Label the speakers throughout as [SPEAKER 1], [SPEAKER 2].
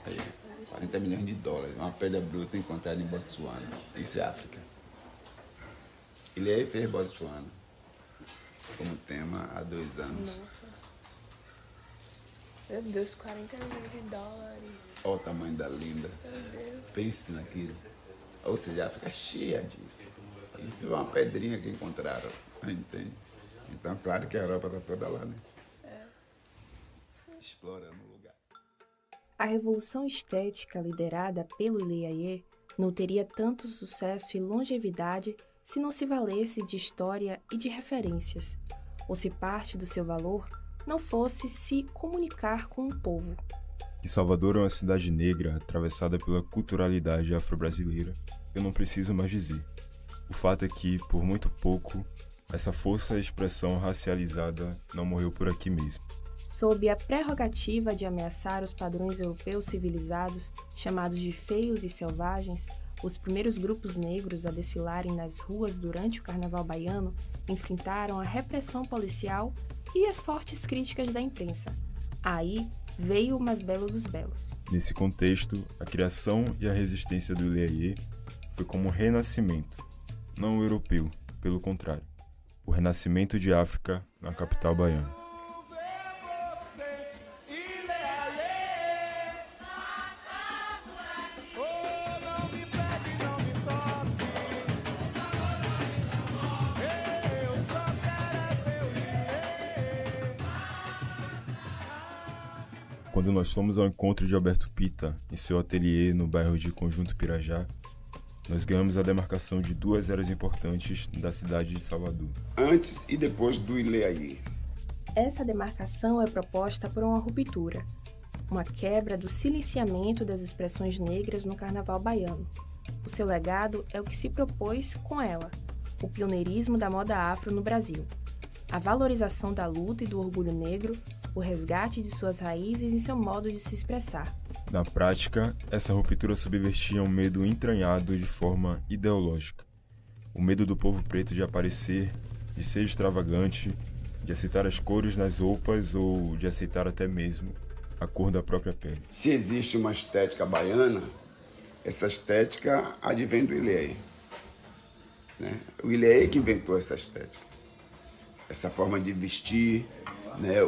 [SPEAKER 1] Aí, $40 milhões, uma pedra bruta encontrada em Botsuana. Isso é África. Ele aí fez Botsuana como tema há 2 anos.
[SPEAKER 2] Nossa. Meu Deus, $40 milhões.
[SPEAKER 1] Olha o tamanho da linda.
[SPEAKER 2] Meu Deus.
[SPEAKER 1] Pense naquilo. Ou seja, a África é cheia disso. Isso é uma pedrinha que encontraram. Entende? Então, claro que a Europa está toda lá, né? Explorando o lugar.
[SPEAKER 3] A revolução estética liderada pelo Ilê não teria tanto sucesso e longevidade se não se valesse de história e de referências, ou se parte do seu valor não fosse se comunicar com o povo.
[SPEAKER 4] Que Salvador é uma cidade negra atravessada pela culturalidade afro-brasileira, eu não preciso mais dizer. O fato é que, por muito pouco, essa força e expressão racializada não morreu por aqui mesmo.
[SPEAKER 3] Sob a prerrogativa de ameaçar os padrões europeus civilizados, chamados de feios e selvagens, os primeiros grupos negros a desfilarem nas ruas durante o Carnaval baiano enfrentaram a repressão policial e as fortes críticas da imprensa. Aí veio o mais belo dos belos.
[SPEAKER 4] Nesse contexto, a criação e a resistência do Ilê foi como um renascimento, não europeu, pelo contrário, o renascimento de África na capital baiana. Quando nós fomos ao encontro de Alberto Pita em seu ateliê no bairro de Conjunto Pirajá, nós ganhamos a demarcação de 2 áreas importantes da cidade de Salvador.
[SPEAKER 1] Antes e depois do Ilê.
[SPEAKER 3] Essa demarcação é proposta por uma ruptura, uma quebra do silenciamento das expressões negras no carnaval baiano. O seu legado é o que se propôs com ela, o pioneirismo da moda afro no Brasil, a valorização da luta e do orgulho negro, o resgate de suas raízes e seu modo de se expressar.
[SPEAKER 4] Na prática, essa ruptura subvertia um medo entranhado de forma ideológica. O medo do povo preto de aparecer, de ser extravagante, de aceitar as cores nas roupas ou de aceitar até mesmo a cor da própria pele.
[SPEAKER 1] Se existe uma estética baiana, essa estética advém do Ilê. Né? O Ilê que inventou essa estética. Essa forma de vestir, né?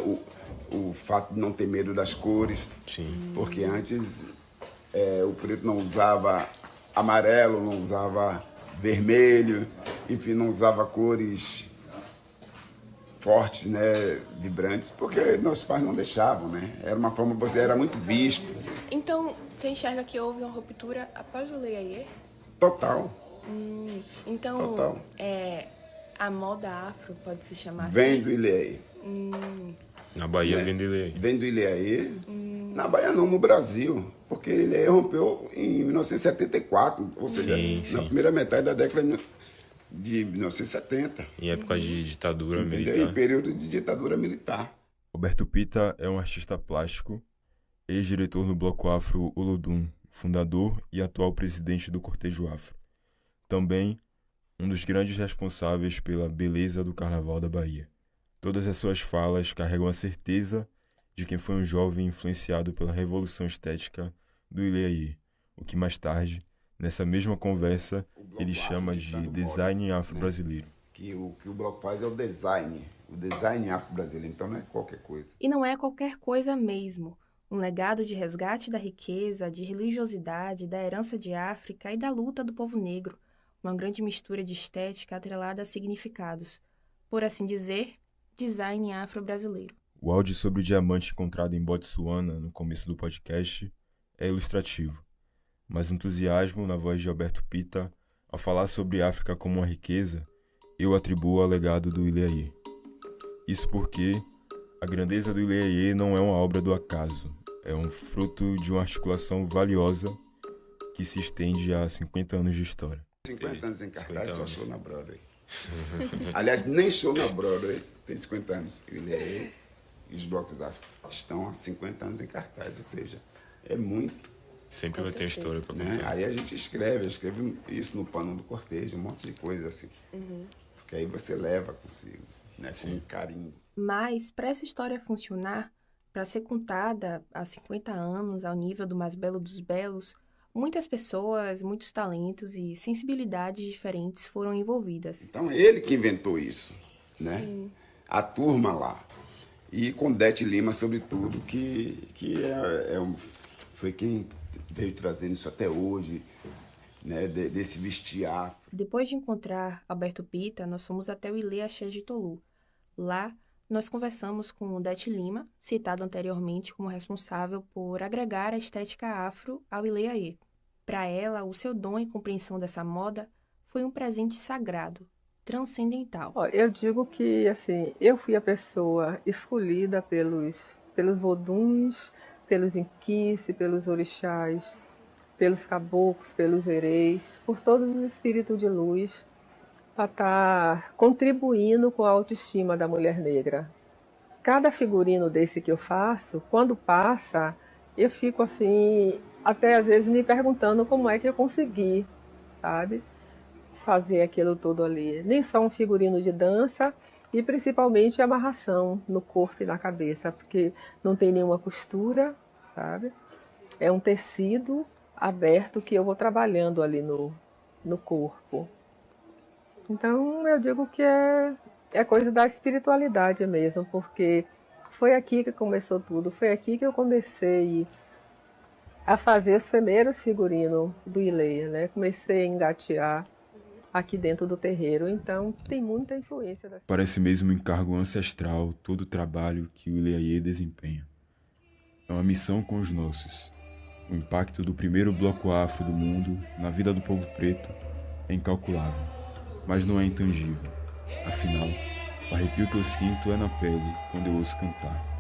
[SPEAKER 1] O fato de não ter medo das cores.
[SPEAKER 5] Sim.
[SPEAKER 1] Porque antes o preto não usava amarelo, não usava vermelho, enfim, não usava cores fortes, né, vibrantes, porque nossos pais não deixavam, né? Era uma forma, você era muito visto.
[SPEAKER 2] Então, você enxerga que houve uma ruptura após o Ilê?
[SPEAKER 1] Total.
[SPEAKER 2] Então,
[SPEAKER 1] Total.
[SPEAKER 2] A moda afro pode se chamar
[SPEAKER 1] Vem
[SPEAKER 2] assim?
[SPEAKER 1] do Ilê.
[SPEAKER 5] Na Bahia vem dele.
[SPEAKER 1] Vem do Ilê. Na Bahia não, no Brasil. Porque Ilê rompeu em 1974, ou seja,
[SPEAKER 5] Sim.
[SPEAKER 1] na primeira metade da década de 1970.
[SPEAKER 5] Em época de ditadura
[SPEAKER 1] Entendeu?
[SPEAKER 5] militar.
[SPEAKER 1] Em período de ditadura militar.
[SPEAKER 4] Alberto Pita é um artista plástico, ex-diretor no Bloco Afro Olodum, fundador e atual presidente do Cortejo Afro. Também um dos grandes responsáveis pela beleza do Carnaval da Bahia. Todas as suas falas carregam a certeza de quem foi um jovem influenciado pela revolução estética do Ilê, o que mais tarde, nessa mesma conversa, ele chama de design afro-brasileiro.
[SPEAKER 1] Que o que o bloco faz é o design afro-brasileiro, então não é qualquer coisa.
[SPEAKER 3] E não é qualquer coisa mesmo. Um legado de resgate da riqueza, de religiosidade, da herança de África e da luta do povo negro. Uma grande mistura de estética atrelada a significados. Por assim dizer, design afro-brasileiro.
[SPEAKER 4] O áudio sobre o diamante encontrado em Botsuana no começo do podcast é ilustrativo, mas o entusiasmo na voz de Alberto Pita ao falar sobre África como uma riqueza, eu atribuo ao legado do Ilê. Isso porque a grandeza do Ilê não é uma obra do acaso, é um fruto de uma articulação valiosa que se estende a 50 anos de história.
[SPEAKER 1] 50 anos em cartaz,
[SPEAKER 5] 50
[SPEAKER 1] só
[SPEAKER 5] anos.
[SPEAKER 1] show na Broadway. Aliás, nem show na Broadway tem 50 anos. O Ilê e os blocos afro estão há 50 anos em cartaz, ou seja, é muito.
[SPEAKER 5] Sempre
[SPEAKER 2] Com
[SPEAKER 5] vai ter uma
[SPEAKER 2] certeza.
[SPEAKER 5] história pra
[SPEAKER 1] Né?
[SPEAKER 5] contar.
[SPEAKER 1] Aí a gente escreve isso no pano do cortejo, um monte de coisa assim. Porque aí você leva consigo, né? Com carinho.
[SPEAKER 3] Mas, para essa história funcionar, Para ser contada há 50 anos, ao nível do mais belo dos belos, muitas pessoas, muitos talentos e sensibilidades diferentes foram envolvidas.
[SPEAKER 1] Então, ele que inventou isso, né?
[SPEAKER 2] Sim.
[SPEAKER 1] A turma lá. E com Dete Lima, sobretudo, que foi quem veio trazendo isso até hoje, né? Desse vestir afro.
[SPEAKER 3] Depois de encontrar Alberto Pita, nós fomos até o Ilê Axé de Tolu. Lá, nós conversamos com Dete Lima, citado anteriormente como responsável por agregar a estética afro ao Ilê Aie. Para ela, o seu dom e compreensão dessa moda foi um presente sagrado, transcendental.
[SPEAKER 6] Eu digo que, assim, eu fui a pessoa escolhida pelos voduns, pelos inquice, pelos orixás, pelos caboclos, pelos ereis, por todos os espíritos de luz, para estar contribuindo com a autoestima da mulher negra. Cada figurino desse que eu faço, quando passa, eu fico assim, até às vezes me perguntando como é que eu consegui, sabe, fazer aquilo tudo ali. Nem só um figurino de dança e principalmente a amarração no corpo e na cabeça, porque não tem nenhuma costura, sabe? É um tecido aberto que eu vou trabalhando ali no corpo. Então eu digo que é coisa da espiritualidade mesmo, porque foi aqui que começou tudo, foi aqui que eu comecei a fazer os primeiros figurinos do Ilê, né? Comecei a engatear aqui dentro do terreiro, então tem muita influência.
[SPEAKER 4] Parece mesmo um encargo ancestral todo o trabalho que o Ilê Aie desempenha. É uma missão com os nossos. O impacto do primeiro bloco afro do mundo na vida do povo preto é incalculável, mas não é intangível. Afinal, o arrepio que eu sinto é na pele quando eu ouço cantar.